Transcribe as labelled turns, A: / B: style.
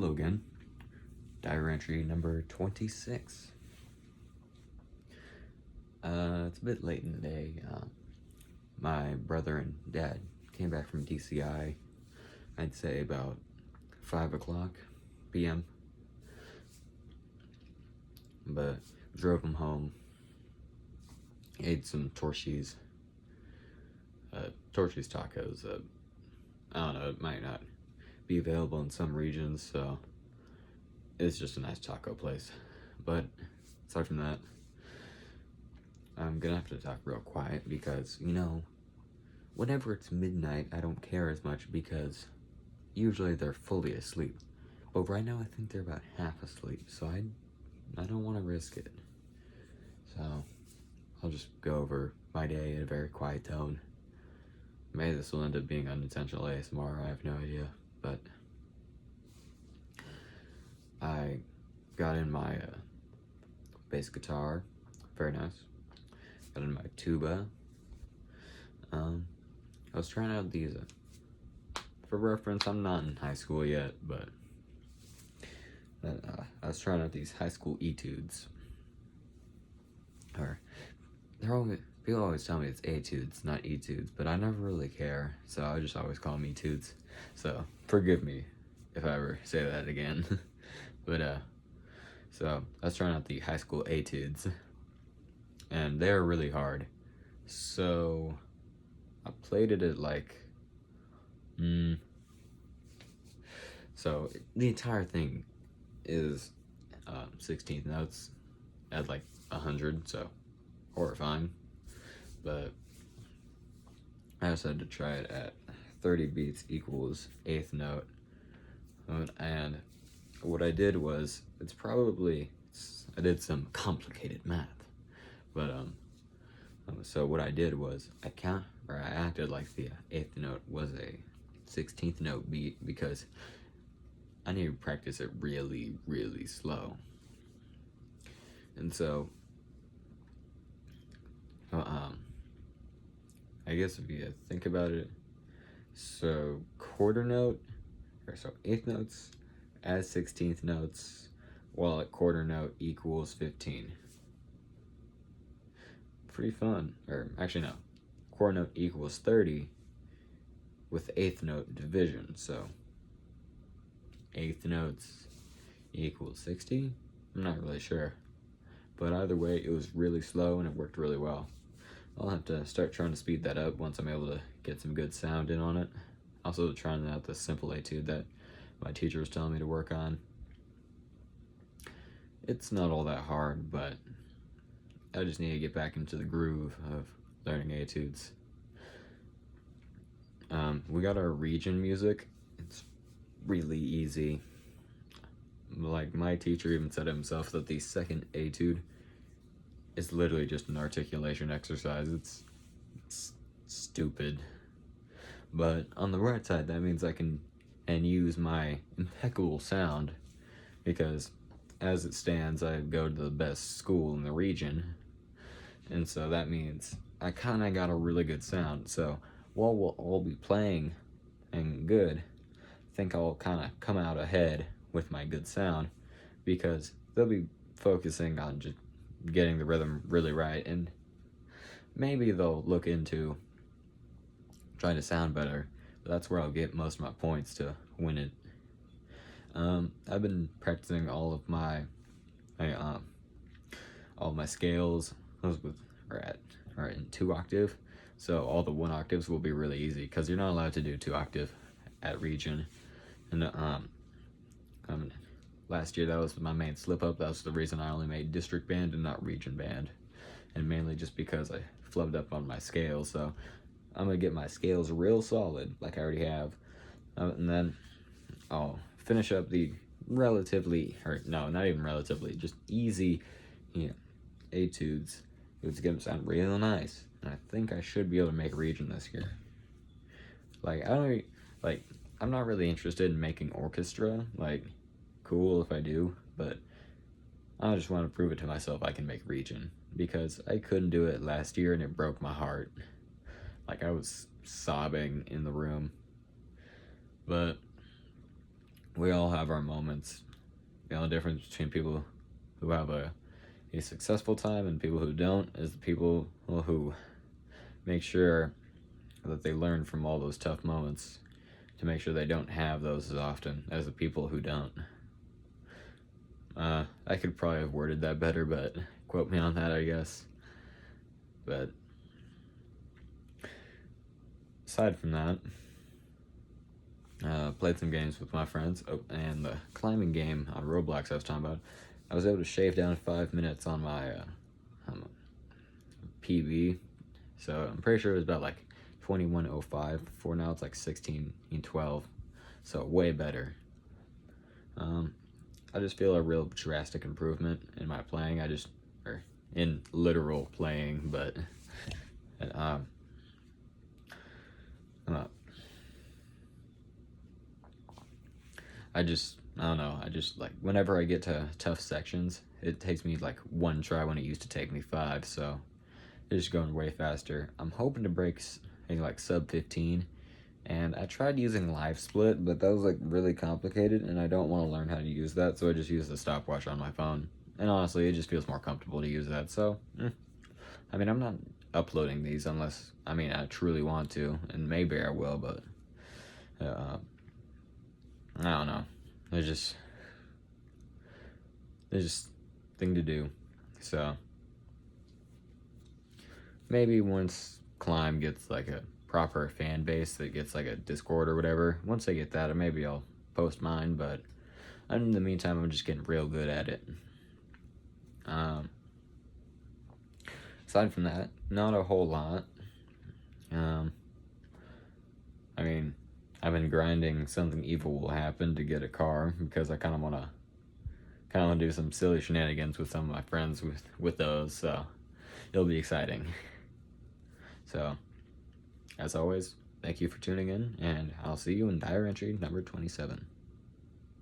A: Hello again. Diary entry number 26. It's a bit late in the day. My brother and dad came back from DCI, I'd say about 5 o'clock p.m. But drove them home, ate some Torchy's tacos. I don't know, it might not be available in some regions, so it's just a nice taco place. But aside from that, I'm gonna have to talk real quiet because, whenever it's midnight, I don't care as much because usually they're fully asleep. But right now, I think they're about half asleep, so I don't want to risk it. So I'll just go over my day in a very quiet tone. Maybe this will end up being unintentional ASMR, I have no idea, but I got in my bass guitar, very nice. Got in my tuba. I was trying out these, for reference, I'm not in high school yet, but I was trying out these high school etudes. Or, people always tell me it's etudes, not etudes, but I never really care, so I just always call them etudes. So, forgive me if I ever say that again. But, so, I was trying out the high school etudes, and they're really hard. So, I played it at like, so the entire thing is 16th notes at like 100, so horrifying. But I decided to try it at 30 beats equals 8th note. And what I did was, I did some complicated math. But so what I did was I acted like the 8th note was a 16th note beat because I need to practice it really, really slow. And so, I guess if you think about it, so quarter note, or so 8th notes as 16th notes, while a quarter note equals 15. Pretty fun. Or actually no, quarter note equals 30 with 8th note division, so 8th notes equals 60. I'm not really sure, but either way it was really slow and it worked really well. I'll have to start trying to speed that up once I'm able to get some good sound in on it. Also trying out the simple etude that my teacher was telling me to work on. It's not all that hard, but I just need to get back into the groove of learning etudes. We got our region music. It's really easy. Like, my teacher even said himself that the second etude is literally just an articulation exercise. It's stupid. But on the right side, that means I can use my impeccable sound, because as it stands, I go to the best school in the region, and so that means I kind of got a really good sound. So while we'll all be playing and good, I think I'll kind of come out ahead with my good sound, because they'll be focusing on just getting the rhythm really right, and maybe they'll look into trying to sound better, but that's where I'll get most of my points to win it. I've been practicing all of my scales. Those are in 2 octave, so all the 1 octaves will be really easy because you're not allowed to do 2 octave at region. And last year that was my main slip up. That was the reason I only made district band and not region band, and mainly just because I flubbed up on my scales. So I'm gonna get my scales real solid, like I already have, and then I'll finish up the relatively, or no, not even relatively, just easy, etudes. It's gonna sound real nice, and I think I should be able to make region this year. I'm not really interested in making orchestra. Like, cool if I do, but I just want to prove it to myself I can make region, because I couldn't do it last year and it broke my heart. Like, I was sobbing in the room. But we all have our moments. The difference between people who have a successful time and people who don't is the people who make sure that they learn from all those tough moments to make sure they don't have those as often as the people who don't. I could probably have worded that better, but quote me on that, I guess. But aside from that, played some games with my friends. Oh, and the climbing game on Roblox I was talking about, I was able to shave down 5 minutes on my PB. So I'm pretty sure it was about like 21:05. For now it's like 16:12. So way better. I just feel a real drastic improvement in my playing. Or in literal playing, but I'm not. I don't know. I just like whenever I get to tough sections, it takes me like one try when it used to take me 5. So it's just going way faster. I'm hoping to break like sub 15. And I tried using live split, but that was like really complicated, and I don't want to learn how to use that, so I just use the stopwatch on my phone. And honestly, it just feels more comfortable to use that. So, I mean, I'm not uploading these unless I truly want to, and maybe I will, but I don't know. There's just thing to do. So maybe once Climb gets like a proper fan base that gets like a Discord or whatever, once I get that, maybe I'll post mine, but in the meantime, I'm just getting real good at it. Aside from that, not a whole lot. I mean, I've been grinding Something Evil Will Happen to get a car because I kind of want to do some silly shenanigans with some of my friends with those, so it'll be exciting. So, as always, thank you for tuning in, and I'll see you in diary entry number 27.